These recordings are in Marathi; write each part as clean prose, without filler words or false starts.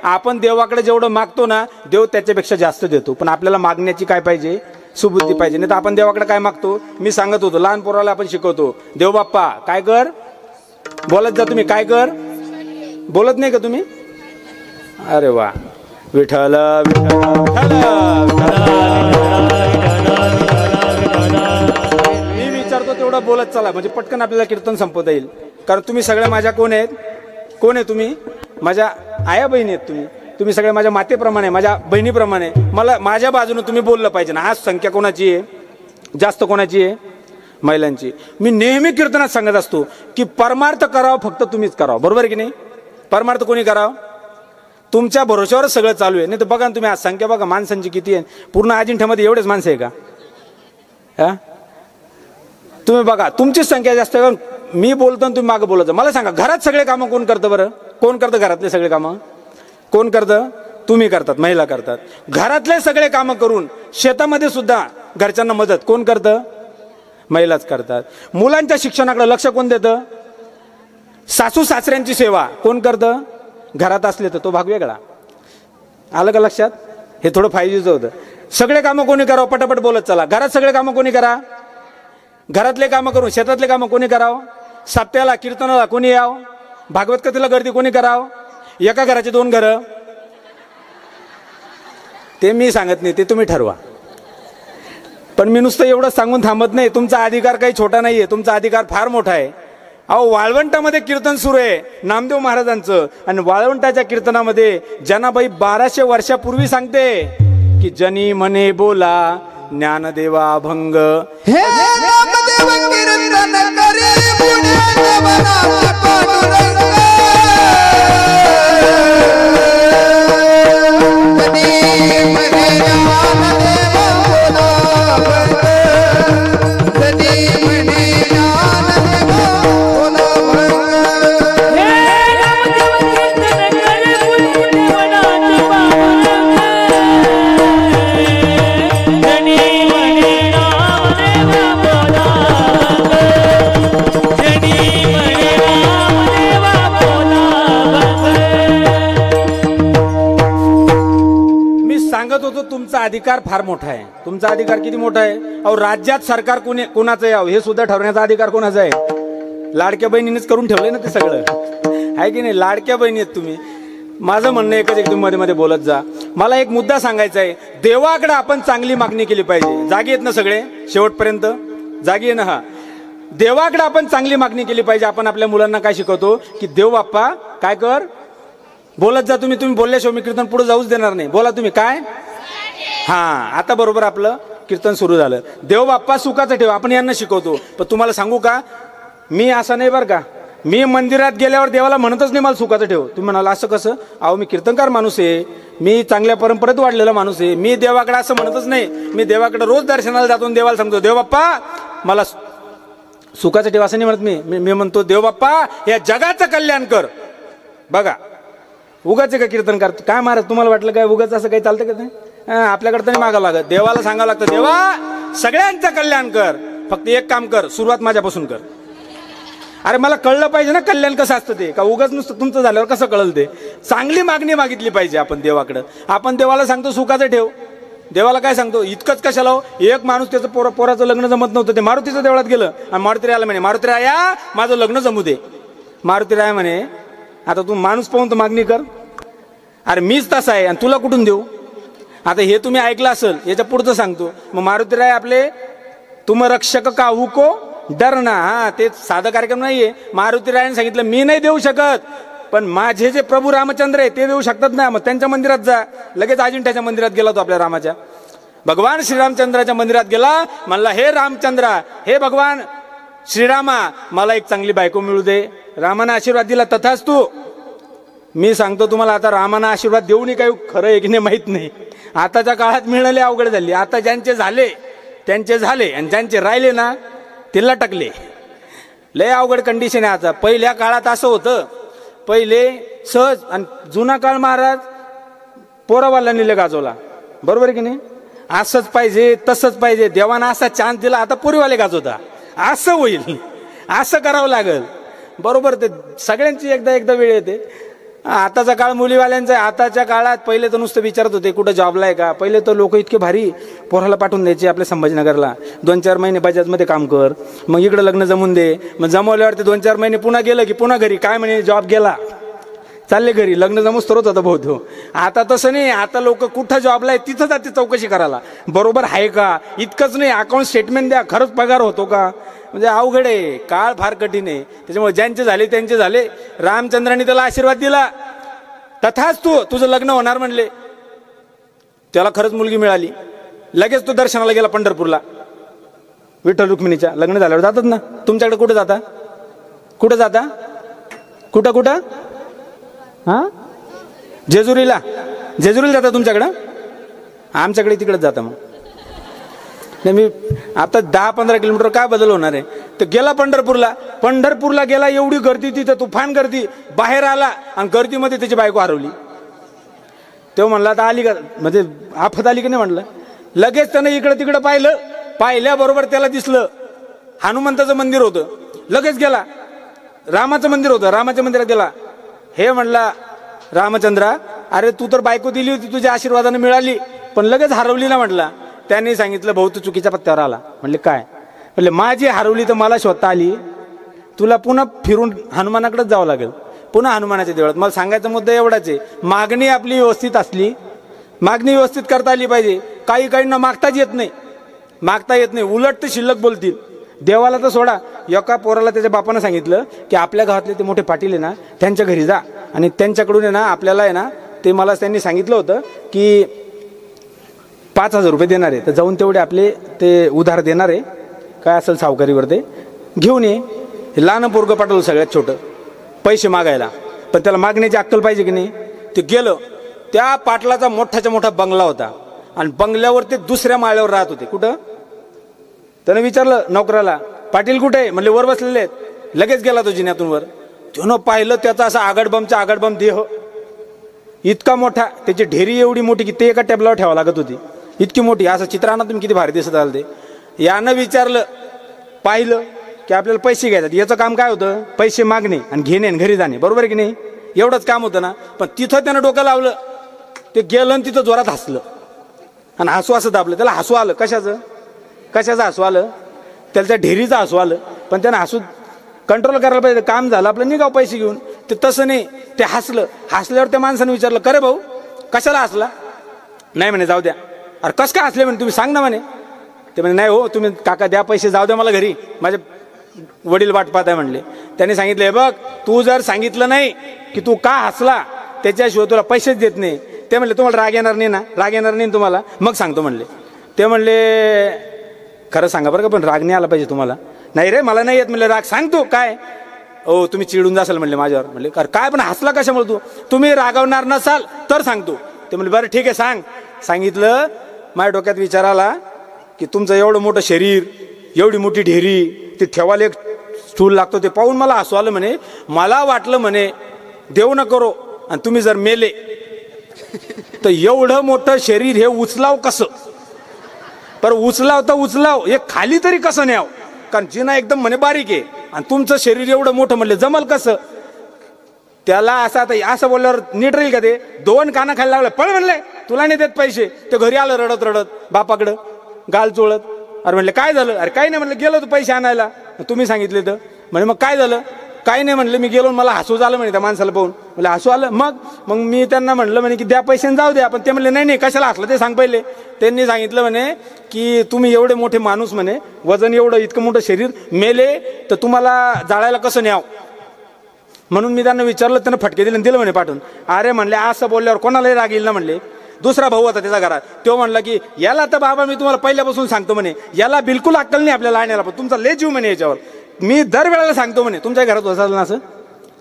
आपण देवाकडे जेवढं मागतो ना देव त्याच्यापेक्षा जास्त देतो, पण आपल्याला मागण्याची काय पाहिजे, सुबुद्धी पाहिजे. नाही तर आपण देवाकडे काय मागतो, मी सांगत होतो लहान पोराला आपण शिकवतो, देव बाप्पा काय कर, बोलत जा तुम्ही, काय कर, बोलत नाही का तुम्ही, अरे वा, विठ्ठल मी विचारतो तेवढं बोलत चला, म्हणजे पटकन आपल्याला कीर्तन संपवता येईल. कारण तुम्ही सगळ्या माझ्या कोण आहेत, कोण आहे तुम्ही, माझ्या आया बहिणी आहेत. तुम्ही सगळे माझ्या मातेप्रमाणे, माझ्या बहिणीप्रमाणे, मला माझ्या बाजूने तुम्ही बोललं पाहिजे ना. आज संख्या कोणाची आहे जास्त, कोणाची आहे, महिलांची. मी नेहमी कीर्तनात सांगत असतो की परमार्थ करावं फक्त तुम्हीच करावं, बरोबर आहे की नाही. परमार्थ कोणी करावं, तुमच्या भरोश्यावरच सगळं चालू आहे. नाही तर बघा ना तुम्ही, आज संख्या बघा माणसांची किती आहे, पूर्ण अजिंठ्यामध्ये एवढेच माणसं आहे का, हा तुम्ही बघा, तुमचीच संख्या जास्त आहे. मी बोलतो आणि तुम्ही मागं बोलत. मला सांगा, घरात सगळे कामं कोण करतं बरं, कोण करतं घरातले सगळे कामं, कोण करतं, तुम्ही करतात, महिला करतात. घरातले सगळे कामं करून शेतामध्ये सुद्धा घरच्यांना मदत कोण करतं, महिलाच करतात. मुलांच्या शिक्षणाकडे लक्ष कोण देतं, सासू सासऱ्यांची सेवा कोण करतं, घरात असले तर तो भाग वेगळा. आलं का लक्षात, हे थोडं फायदेचं होतं. सगळे कामं कोणी करावं, पटापट बोलत चला. घरात सगळे कामं कोणी करा, घरातले कामं करून शेतातले कामं कोणी करावं, सप्त्याला कीर्तनाला कोणी यावं, भागवत कथेला गर्दी कोणी करावं, एका घराचे 2 घरं, ते मी सांगत नाही, ते तुम्ही ठरवा. पण मी नुसतं एवढं सांगून थांबत नाही. तुमचा अधिकार काही छोटा नाहीये, तुमचा अधिकार फार मोठा आहे. अहो, वाळवंटामध्ये कीर्तन सुरू आहे नामदेव महाराजांचं, आणि वाळवंटाच्या कीर्तनामध्ये जनाबाई 1200 वर्षापूर्वी सांगते की जनी मने बोला ज्ञानदेवा भंग, हे नामदेव कीर्तन करे पुण्याच्या वनात पांडुरंग, जनी मने ज्ञानदेवा बोला भंग, जनी मने ज्ञानदेवा बोला भंग, हे नामदेव कीर्तन करे पुण्याच्या वनात पांडुरंग, जनी मने नामदेवा बोला भंग, जनी मने नामदेवा बोला भंग. मी सांगत होतो तुमचा अधिकार फार मोठा आहे. तुमचा अधिकार किती मोठा आहे. अहो, राज्यात सरकार कोणाचं यावं हे सुद्धा ठरवण्याचा अधिकार कोणाचा आहे, लाडक्या बहिणीनेच करून ठेवलंय ना ते सगळं, आहे की नाही. लाडक्या बहिणी आहेत तुम्ही. माझं म्हणणं एकच, एकदम मध्ये मध्ये बोलत जा. मला एक मुद्दा सांगायचा आहे, देवाकडे आपण चांगली मागणी केली पाहिजे. जागी आहेत ना सगळे, शेवटपर्यंत जागी आहे ना. हा, देवाकडे आपण चांगली मागणी केली पाहिजे. आपण आपल्या मुलांना काय शिकवतो की देव बाप्पा काय कर, बोलत जा तुम्ही, तुम्ही बोलल्याशिवाय मी कीर्तन पुढे जाऊच देणार नाही. बोला तुम्ही काय, हा आता बरोबर आपलं कीर्तन सुरू झालं. देव बाप्पा सुखाचं ठेव, आपण यांना शिकवतो. पण तुम्हाला सांगू का, मी असं नाही बरं का, मी मंदिरात गेल्यावर देवाला म्हणतच नाही मला सुखाचं ठेव. तुम्ही म्हणाला असं कसं, अहो मी कीर्तनकार माणूस आहे, मी चांगल्या परंपरेत वाढलेला माणूस आहे, मी देवाकडे असं म्हणतच नाही. मी देवाकडे रोज दर्शनाला जातो, देवाला सांगतो देव बाप्पा मला सुखाचं ठेव, असं नाही म्हणत. मी म्हणतो देव बाप्पा या जगाचं कल्याण कर. बघा, उगाच का कीर्तन करतो काय महाराज, तुम्हाला वाटलं काय उगाच असं काही चालतं का नाही. आपल्याकडे तरी मागावं लागत, देवाला सांगावं लागतं देवा सगळ्यांचं कल्याण कर, फक्त एक काम कर, सुरुवात माझ्यापासून कर. अरे मला कळलं पाहिजे ना कल्याण कसं असतं ते, का उगाच नुसतं तुमचं झाल्यावर कसं कळलं ते. चांगली मागणी मागितली पाहिजे आपण देवाकडं. आपण देवाला सांगतो सुखाचं ठेव, देवाला काय सांगतो इतकंच कशाला हो. एक माणूस त्याचं पोराचं लग्न जमत नव्हतं, ते मारुतीच्या देवळात गेलं आणि मारुतीरायाला म्हणे मारुतीराया माझं लग्न जमू दे. मारुतीराया म्हणे आता तू माणूस पाहून तर मागणी कर. अरे मीच तसा आहे आणि तुला कुठून देऊ. आता हे तुम्ही ऐकलं असेल, याच्या पुढचं सांगतो. मग मारुतीराय आपले तुम रक्षक काहू को डरना, हा ते साधा कार्यक्रम नाहीये. मारुतीरायाने सांगितलं मी नाही देऊ शकत, पण माझे जे प्रभू रामचंद्र आहे ते देऊ शकतात ना. मग त्यांच्या मंदिरात जा. लगेच अजिंठ्याच्या मंदिरात गेला तो आपल्या रामाच्या, भगवान श्रीरामचंद्राच्या मंदिरात गेला. म्हणला हे रामचंद्रा, हे भगवान श्रीरामा मला एक चांगली बायको मिळू दे. रामाने आशीर्वाद दिला, तथास्तु. मी सांगतो तुम्हाला, आता रामाना आशीर्वाद देऊनही काही खरं आहे की नाही माहित नाही. आताच्या काळात मिळाले अवघड झाली. आता ज्यांचे झाले त्यांचे झाले आणि ज्यांचे राहिले ना तिला टकले. लय अवघड कंडिशन आहे आता. पहिल्या काळात असं होतं, पहिले सहज. आणि जुना काळ महाराज पोरावाला निले गाजवला, बरोबर की नाही. असंच पाहिजे तसंच पाहिजे, देवाना असा चान्स दिला, आता पोरीवाले गाजवता. असं होईल, असं करावं लागल, बरोबर. ते सगळ्यांची एकदा वेळ येते. आताचा काळ मुलीवाल्यांचा आहे. आताच्या काळात पहिले तर नुसतं विचारत होते कुठं जॉबला आहे का. पहिले तर लोक इतके भारी पोराला पाठवून द्यायचे आपल्या संभाजीनगरला. 2-4 महिने बजाजमध्ये काम कर, मग इकडं लग्न जमून दे. मग जमवल्यावर ते 2-4 महिने पुन्हा गेलं की पुन्हा घरी, काय म्हणे जॉब गेला, चालले घरी, लग्न जमूच तर होता बहुत हो. आता तसं नाही. आता लोक कुठं जॉबला आहे तिथं जाते चौकशी करायला, बरोबर आहे का. इतकंच नाही, अकाउंट स्टेटमेंट द्या, खरंच पगार होतो का. म्हणजे अवघड आहे, काळ फार कठीण आहे. त्याच्यामुळे ज्यांचे झाले त्यांचे झाले. रामचंद्रांनी त्याला आशीर्वाद दिला, तथाच तुझं लग्न होणार म्हणले. त्याला खरंच मुलगी मिळाली. लगेच तो दर्शनाला गेला पंढरपूरला. विठ्ठल रुक्मिणीच्या लग्न झाल्यावर जातात ना. तुमच्याकडे कुठं जाता, कुठं जाता, कुठं हा, जेजुरीला जाता तुमच्याकडं. आमच्याकडे तिकडे जाता. मग नाही, मी आता 10-15 किलोमीटर काय बदल होणार आहे. तर गेला पंढरपूरला गेला. एवढी गर्दी, तिथं तुफान गर्दी. बाहेर आला आणि गर्दीमध्ये त्याची बायको हरवली. तेव्हा म्हणला आता आली का, म्हणजे आफत आली की नाही म्हणलं. लगेच त्यानं इकडं तिकडं पाहिल्याबरोबर त्याला दिसलं हनुमंताचं मंदिर होतं. लगेच गेला. रामाचं मंदिर होतं, रामाच्या मंदिरात गेला. हे म्हणला रामचंद्रा, अरे तू तर बायको दिली होती, तुझ्या आशीर्वादाने मिळाली, पण लगेच हरवली ना म्हटला. त्यांनी सांगितलं भाऊ तू चुकीच्या पत्त्यावर आला. म्हणले काय. म्हणले माझी हरवली तर मला शोधता आली, तुला पुन्हा फिरून हनुमानाकडेच जावं लागेल, पुन्हा हनुमानाच्या देवळात. मला सांगायचा मुद्दा एवढाच आहे, मागणी आपली व्यवस्थित असली, मागणी व्यवस्थित करता आली पाहिजे. काहींना मागताच येत नाही, उलट ते शिल्लक बोलतील. देवाला तर सोडा. एका पोराला त्याच्या बापानं सांगितलं की आपल्या गावातले ते मोठे पाटील आहे ना, त्यांच्या घरी जा आणि त्यांच्याकडून आहे ना आपल्याला आहे ना, ते मला त्यांनी सांगितलं होतं की 5,000 रुपये देणार आहे, तर जाऊन तेवढे आपले ते उधार देणार आहे, काय असेल सावकारीवर ते घेऊन ये. लहान पोरगं पाठवलं सगळ्यात छोटं पैसे मागायला, पण त्याला मागण्याची अक्कल पाहिजे की नाही. ते गेलं. त्या पाटलाचा मोठाच्या मोठा बंगला होता आणि बंगल्यावर ते दुसऱ्या माळ्यावर राहत होते. कुठं. त्यानं विचारलं नोकराला, पाटील कुठे आहे. म्हणले वर बसलेले आहेत. लगेच गेला तो जिन्यातून वर. त्यानं पाहिलं त्याचा असा आगडबम देह इतका मोठा, त्याची ढेरी एवढी मोठी की ते एका टेबलावर ठेवावं लागत होती, इतकी मोठी. असं चित्रांना तुम्ही किती भारी दिसत आलं ते. यानं विचारलं, पाहिलं की आपल्याला पैसे घ्यायचे, याचं काम काय होतं, पैसे मागणे आणि घेणे आणि घरी जाणे, बरोबर आहे की नाही. एवढंच काम होतं ना. पण तिथं त्यानं डोकं लावलं. ते गेलं आणि तिथं जोरात हसलं आणि हसू असं दाबलं. त्याला हसू आलं. कशाचं हसू आलं. त्याला त्या ढेरीचं हसू आलं. पण त्यानं हसू कंट्रोल करायला पाहिजे. काम झालं आपलं, निघाव पैसे घेऊन. ते तसं नाही, ते हसल्यावर त्या माणसाने विचारलं, करे भाऊ कशाला हसला. नाही म्हणे जाऊ द्या. अरे कस काय हसले म्हणे, तुम्ही सांग ना म्हणे. ते म्हणे नाही हो, तुम्ही काका द्या पैसे, जाऊ द्या मला घरी, माझे वडील वाट पाहत आहे म्हणले. त्यांनी सांगितलं, हे बघ तू जर सांगितलं नाही की तू का हसला, त्याच्याशिवाय तुला पैसेच देत नाही. ते म्हणले तुम्हाला राग येणार नाही ना. राग येणार नाही तुम्हाला, मग सांगतो म्हणले. ते म्हणले खरं सांगा बरं का, पण राग नाही आला पाहिजे तुम्हाला. नाही रे मला नाही येत म्हणले राग. सांग तू काय. हो तुम्ही चिडून जासाल म्हणले माझ्यावर. म्हणले अरे काय पण हसला कशामुळे तुम्ही रागवणार नसाल तर सांगतो. ते म्हणले बरं ठीक आहे सांग. सांगितलं. माझ्या डोक्यात विचार आला की तुमचं एवढं मोठं शरीर, एवढी मोठी ढेरी, ते ठेवायला एक स्टूल लागतो, ते पाहून मला हसू आलं म्हणे. मला वाटलं म्हणे देव न करो आणि तुम्ही जर मेले तर एवढं मोठं शरीर हे उचलाव कसं. पर उचलाव तर उचलाव, हे खाली तरी कसं न्याव, कारण जिना एकदम म्हणे बारीक आहे आणि तुमचं शरीर एवढं मोठं म्हणले जमल कसं. त्याला असं आता असं बोलल्यावर नीट राहील का. ते 2 काना खायला लागलं. पळ म्हणले तुला नाही देत पैसे. ते घरी आलं रडत बापाकडं गाल चोळत. अरे म्हणले काय झालं. अरे काही नाही म्हणलं, गेलो तू पैसे आणायला, तुम्ही सांगितले तर. म्हणे मग काय झालं. काही नाही म्हणले, मी गेलो मला हसू झालं म्हणे त्या माणसाला पाहून. म्हणजे हसू आलं. मग मी त्यांना म्हणलं म्हणे की द्या पैसे जाऊ द्या. पण ते म्हणले नाही कशाला हसलं ते सांग पहिले. त्यांनी सांगितलं म्हणे की तुम्ही एवढे मोठे माणूस म्हणे, वजन एवढं इतकं मोठं शरीर, मेले तर तुम्हाला जाळायला कसं न्याव. म्हणून मी त्यांना विचारलं, त्यांना फटके दिलं म्हणे पाठवून. अरे म्हणले असं बोलल्यावर कोणालाही राग येईल ना म्हणले. दुसरा भाऊ होता त्याच्या घरात, तो म्हणला की याला तर बाबा मी तुम्हाला पहिल्यापासून सांगतो म्हणे, याला बिलकुल अक्कल नाही आपल्याला आणण्याला, पण तुमचा लय जीव म्हणे याच्यावर. मी दरवेळेला सांगतो म्हणे, तुमच्या घरात होत ना असं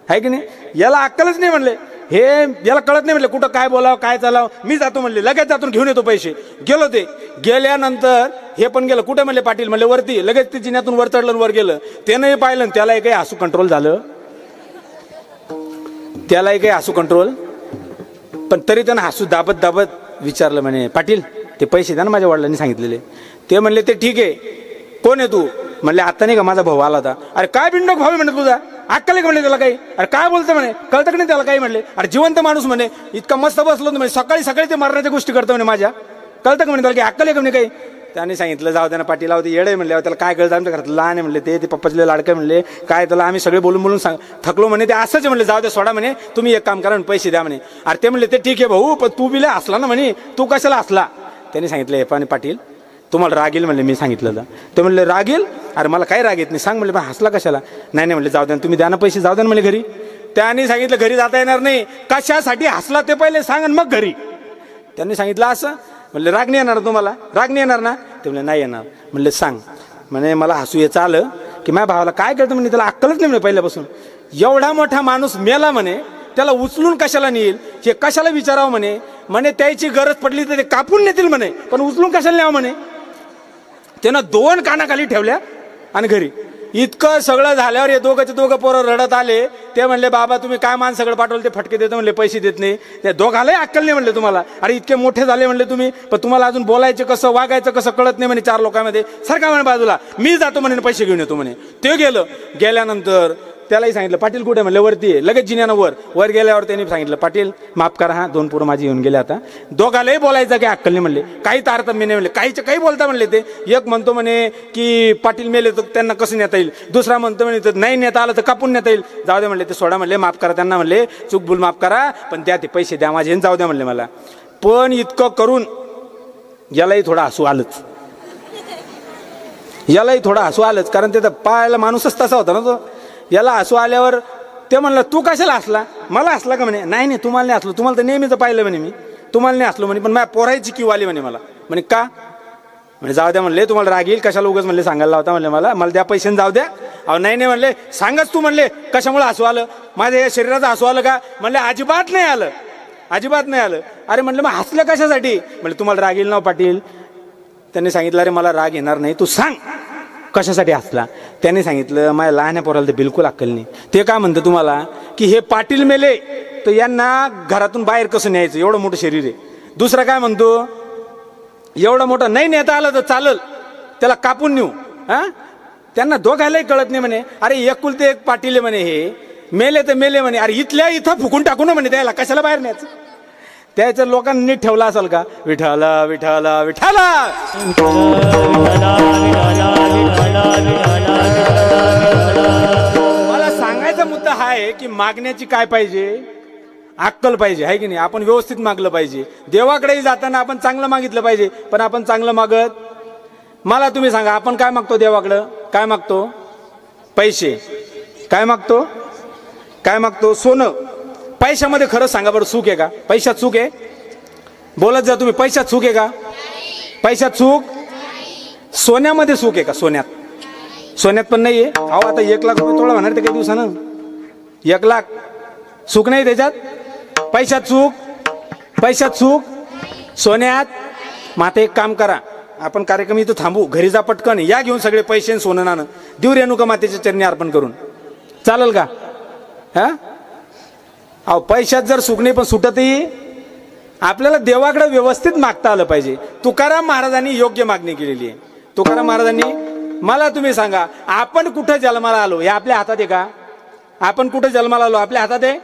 आहे की नाही. याला अक्कलच नाही म्हणले, हे याला कळत नाही म्हणले कुठं काय बोलावं काय चालावं. मी जातो म्हणले, लगेच जातो घेऊन येतो पैसे. गेलो. ते गेल्यानंतर हे पण गेलं. कुठे म्हणले पाटील म्हणले वरती. लगेच ते जिन्यातून वर चढलं, वर गेलं. त्यानंही पाहिलं, त्यालाही काही हसू कंट्रोल झालं, त्यालाही काही हसू कंट्रोल. पण तरी त्यानं हसू दाबत विचारलं म्हणे, पाटील ते पैसे द्या ना माझ्या वडिलांनी सांगितलेले. ते म्हणले ते ठीक आहे, कोण आहे तू. म्हणले आता नाही का माझा भाऊ आला होता. अरे काय बिंडोक भाऊ आहे म्हणत तुझा. अक्कल आहे का म्हणले त्याला काही? अरे काय बोलतं म्हणे, कळतं का नाही त्याला काही म्हणले? अरे जिवंत माणूस म्हणे, इतका मस्त बसलो म्हणे, सकाळी सकाळी ते मरण्याच्या गोष्टी करतो म्हणे माझ्या, कळतं का म्हणे त्याला काही? अक्कल आहे का म्हणे काही? त्याने सांगितलं जाऊ त्यांना पाटील होते येडे म्हणले, त्याला काय कळतं, आमच्या घरात लहान आहे म्हणले, ते पप्पाचे लाडकं म्हणले, काय त्याला आम्ही सगळे बोलून बोलून थकलो म्हणे, ते असंच म्हणले, जाऊ दे सोडा म्हणे, तुम्ही एक काम करा पैसे द्या म्हणे. अरे ते म्हणले ते ठीक आहे भाऊ, पण तू बिले असला ना म्हणे, तू कशाला असला? त्यांनी सांगितलं हे पण पाटील तुम्हाला राग येईल म्हणले, मी सांगितलं तर. ते म्हणले राग येईल? अरे मला काय राग येत नाही, सांग म्हणले, पण हसला कशाला? नाही म्हणले जाऊ द्या, तुम्ही द्या ना पैसे, जाऊ द्या म्हणले घरी. त्यांनी सांगितलं घरी जाता येणार नाही, कशासाठी हसला ते पहिले सांग आणि मग घरी. त्यांनी सांगितलं असं? म्हणले राग नाही येणार तुम्हाला, राग नाही येणार ना? ते म्हणले नाही येणार. म्हणले सांग. म्हणे मला हसू यायचं आलं की माझ्या भावाला काय करतं म्हणे, त्याला अक्कलच नाही म्हणे पहिल्यापासून, एवढा मोठा माणूस मेला म्हणे, त्याला उचलून कशाला नेईल, हे कशाला विचारावं म्हणे, म्हणे त्याची गरज पडली तर ते कापून नेतील म्हणे, पण उचलून कशाला न्यावं म्हणे. त्यानं 2 कानाखाली ठेवल्या आणि घरी. इतकं सगळं झाल्यावर हे दोघं पोरं रडत आले. ते म्हणले बाबा तुम्ही काय मान सगळं पाठवलं, ते फटके देतो म्हणले, पैसे देत नाही. ते दोघालाही अक्कल नाही म्हणले तुम्हाला, अरे इतके मोठे झाले म्हणले तुम्ही, पण तुम्हाला अजून बोलायचं कसं, वागायचं कसं कळत नाही म्हणे 4 लोकांमध्ये. सारखा म्हणे बाजूला, मी जातो म्हणे पैसे घेऊन येतो म्हणे. ते गेल्यानंतर त्यालाही सांगितलं पाटील कुठे म्हणले, वरती आहे. लगेच जिन्यानं वर गेल्यावर त्यांनी सांगितलं पाटील माफ करा, हा 2 पोरं माझी येऊन गेले, आता दोघालाही बोलायचं काय अक्कल नाही म्हणले, काही तारतम्य नाही म्हणले, काही बोलता म्हणले. ते एक म्हणतो म्हणे की पाटील मेले तर त्यांना कसं नेता येईल, दुसरा म्हणतो म्हणे तर नाही नेता आलं तर कापून नेता येईल, जाऊ दे म्हणले, ते सोडा म्हणले, माफ करा त्यांना म्हणले, चूक भूल माफ करा, पण द्या ते पैसे द्या माझे, जाऊ द्या म्हणले मला. पण इतकं करून यालाही थोडं हसू आलंच, कारण ते तर पाहायला माणूसच तसा होता ना तो. याला हसू आल्यावर ते म्हणलं तू कशाला हसला, मला हसला का म्हणे, नाही तुम्हाला नाही हसलो, तुम्हाला तर नेहमीच पाहिलं म्हणे मी, तुम्हाला नाही हसलो म्हणे, पण माझ्या पोरायची किव आली म्हणे मला. म्हणे का? म्हणे जाऊ द्या म्हणले, तुम्हाला राग येईल, कशाला उगाच म्हणले सांगायला होता म्हणले, मला द्या पैसे जाऊ द्या. अहो नाही म्हणले, सांगच तू म्हणले कशामुळे हसू आलं, माझ्या या शरीराचं हसू आलं का? म्हणले अजिबात नाही आलं. अरे म्हणलं मग हसलं कशासाठी? म्हणले तुम्हाला राग येईल ना पाटील. त्यांनी सांगितलं अरे मला राग येणार नाही, तू सांग कशासाठी हसला. त्याने सांगितलं माझ्या लहान पोराला तर बिलकुल अक्कल नाही, ते काय म्हणतं तुम्हाला की हे पाटील मेले तर यांना घरातून बाहेर कसं न्यायचं, एवढं मोठं शरीर आहे. दुसरा काय म्हणतो, एवढं मोठं नाही नेता आलं तर चालल, त्याला कापून नेऊ. त्यांना दोघायलाही कळत नाही म्हणे. अरे एकुलते एक पाटील आहे म्हणे, हे मेले तर मेले म्हणे, अरे इथल्या इथं फुकून टाकू ना म्हणे, त्याला कशाला बाहेर न्यायचं. त्याचं लोकांनी नीट ठेवला असेल का, विठाला विठाला विठाला. मला सांगायचा मुद्दा हा आहे की मागण्याची काय पाहिजे, अक्कल पाहिजे, आहे की नाही. आपण व्यवस्थित मागलं पाहिजे, देवाकडेही जाताना आपण चांगलं मागितलं पाहिजे, पण आपण चांगलं मागत. मला तुम्ही सांगा आपण काय मागतो देवाकडं, काय मागतो? पैसे. काय मागतो? सोनं. पैशामध्ये खरं सांगा बरं, सुख आहे का? पैशात सुख आहे? बोलत जा तुम्ही, पैशात सुख आहे का? पैशात सुख. सोन्यामध्ये सुख आहे का? सोन्यात पण नाहीये. अहो आता 1 लाख रुपये तोळा होणार ते काही दिवसानं, 1 लाख सुख नाही त्याच्यात. पैशात सुख, सोन्यात. मग आता एक काम करा, आपण कार्यक्रम इथं थांबू, घरी जा पटकन, या घेऊन सगळे पैसे सोनं नाणं देऊ रेणुका मातेच्या चरणी अर्पण करून, चालेल का? अहो पैशात जर सुख नाही पण सुटतही, आपल्याला देवाकडे व्यवस्थित मागता आलं पाहिजे. तुकाराम महाराजांनी योग्य मागणी केलेली आहे. तुकाराम महाराजांनी, मला तुम्ही सांगा आपण कुठं जन्माला आलो हे आपल्या हातात आहे का? आपण कुठं जन्माला आलो आपल्या हातात आहे?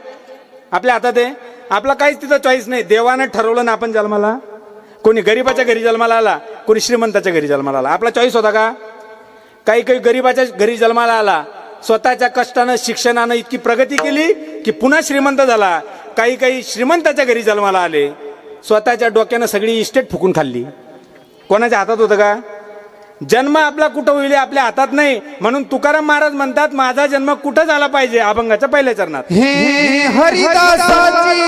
आपला काहीच तिथं चॉईस नाही, देवानं ठरवलं ना आपण जन्माला. कोणी गरीबाच्या घरी जन्माला आला, कोणी श्रीमंताच्या घरी जन्माला आला, आपला चॉईस होता का? काही गरीबाच्या घरी जन्माला आला, स्वतःच्या कष्टानं शिक्षणानं इतकी प्रगती केली की पुन्हा श्रीमंत झाला. काही श्रीमंताच्या घरी जन्माला आले, स्वतःच्या डोक्यानं सगळी इस्टेट फुकून खाल्ली. कोणाच्या हातात होतं का? जन्म आपला कुठं होईल आपल्या हातात नाही. म्हणून तुकाराम महाराज म्हणतात माझा जन्म कुठं झाला पाहिजे, अभंगाच्या पहिल्या चरणात. हे हरिदासाची